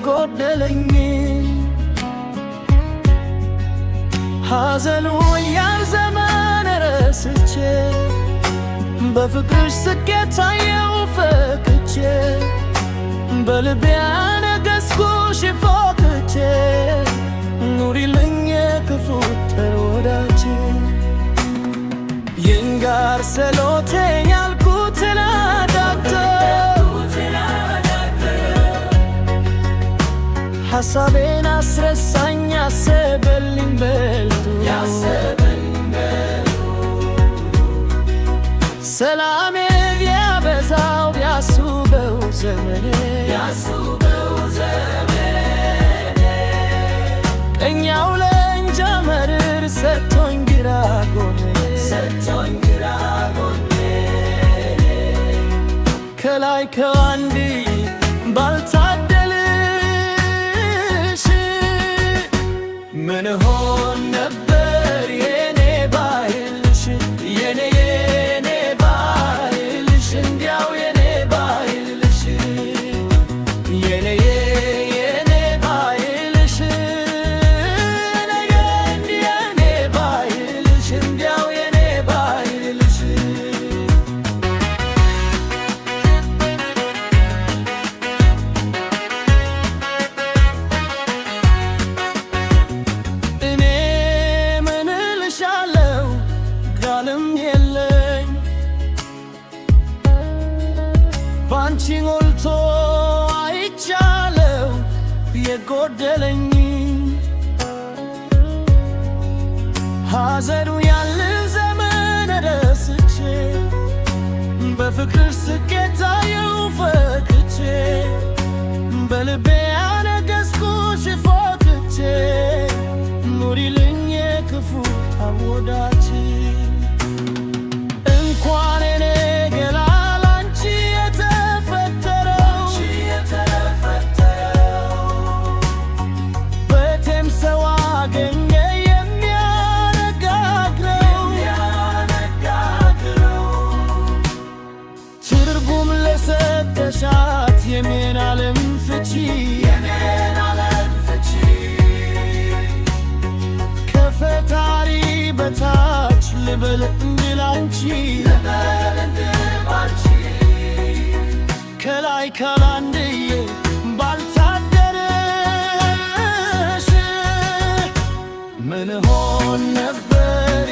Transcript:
የጎደለኝ ሐዘኑ ያልዘመን ረስቼ በፍቅርሽ ስኬት ታየው ፈክቼ በልቤ ያነገሥኩሽ ፎክቼ ኑሪልኝ የክፉ ተወዳጄ ይንጋር ሰሎቴን ያልኩትን ሐሳቤን አስረሳኝ ያሰበልኝ በልቶ ሰላሜ ቢያበዛው ቢያስውበው ዘመኔ ቀኛው ለእንጃ መርር ሰጥቶኝ ግራ ጎኔ ከላይ ከአንድ ባልታደልሽ ምን ሆን ነበር የኔ ባይልሽ የኔ ባይልሽ እንዲያው የኔ ባይልሽ የኔ ባይልሽ ነገ የኔ ባይልሽ እንዲያው የኔ ባይልሽ ባንቺ ሞልቶ አይቻለው የጎደለኝ ሐዘኑ ያልን ዘመን ረስቼ በፍቅር ስኬት ታየው ፈክቼ በልቤ ያነገሥኩሽ ፎክቼ ኑሪልኝ የክፉ ተወዳጄ እንኳን እኔ ገላ ላንቺ የተፈጠረው በቴም ሰው አገኘ የሚያነጋግረው ትርጉም ለሰጠሻት የኔን ዓለም ፍቺ ከፈጣሪ በታች ልበል እንድላንቺ ከላይ ካላንድዬ ባልታደረሽ ምን ሆን ነበር